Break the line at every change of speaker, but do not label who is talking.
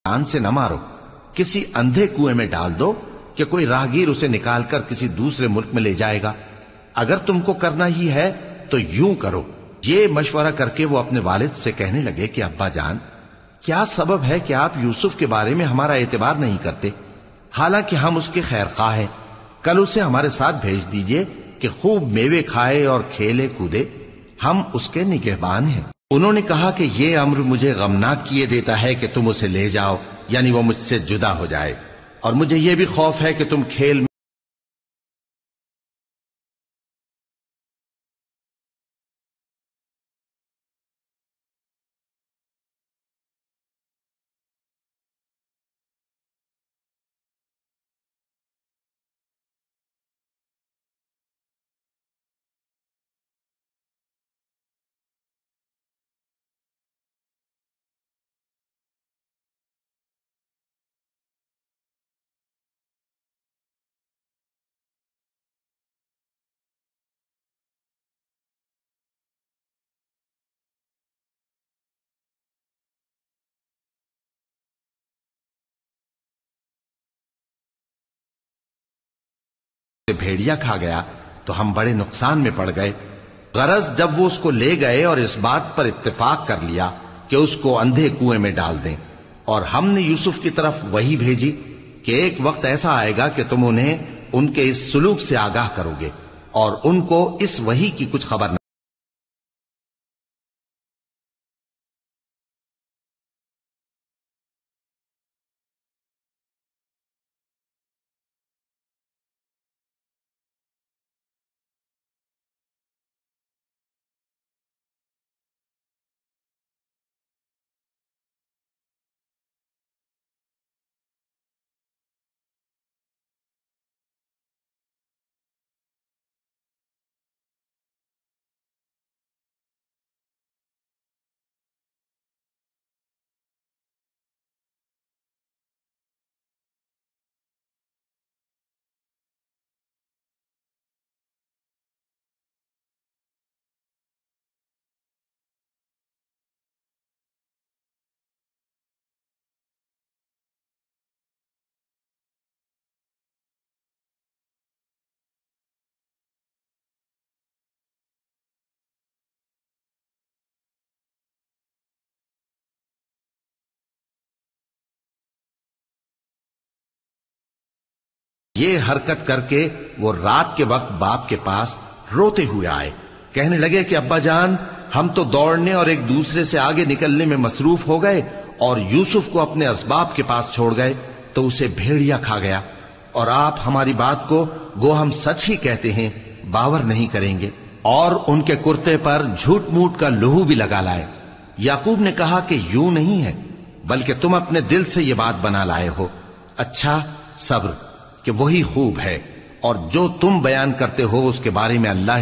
जान से न मारो, किसी अंधे कुएं में डाल दो कि कोई राहगीर उसे निकालकर किसी दूसरे मुल्क में ले जाएगा। अगर तुमको करना ही है तो यूं करो। ये मशवरा करके वो अपने वालिद से कहने लगे कि अब्बा जान, क्या सबब है कि आप यूसुफ के बारे में हमारा एतबार नहीं करते, हालांकि हम उसके खैर खा हैं। कल उसे हमारे साथ भेज दीजिए कि खूब मेवे खाए और खेले कूदे, हम उसके निगहबान हैं। उन्होंने कहा कि यह अम्र मुझे गमनाक किए देता है कि तुम उसे ले जाओ, यानी वो मुझसे जुदा हो जाए, और मुझे यह भी खौफ है कि तुम खेल में भेड़िया खा गया तो हम बड़े नुकसान में पड़ गए। गरज जब वो उसको ले गए और इस बात पर इत्तेफाक कर लिया कि उसको अंधे कुएं में डाल दें, और हमने यूसुफ की तरफ वही भेजी कि एक वक्त ऐसा आएगा कि तुम उन्हें उनके इस सुलूक से आगाह करोगे और उनको इस वही की कुछ खबर नहीं। ये हरकत करके वो रात के वक्त बाप के पास रोते हुए आए। कहने लगे कि अब्बा जान, हम तो दौड़ने और एक दूसरे से आगे निकलने में मसरूफ हो गए और यूसुफ को अपने असबाब के पास छोड़ गए तो उसे भेड़िया खा गया, और आप हमारी बात को गो हम सच ही कहते हैं बावर नहीं करेंगे। और उनके कुर्ते पर झूठ मूठ का लहू भी लगा लाए। याकूब ने कहा कि यूं नहीं है, बल्कि तुम अपने दिल से ये बात बना लाए हो। अच्छा सब्र, कि वही खूब है, और जो तुम बयान करते हो उसके बारे में अल्लाह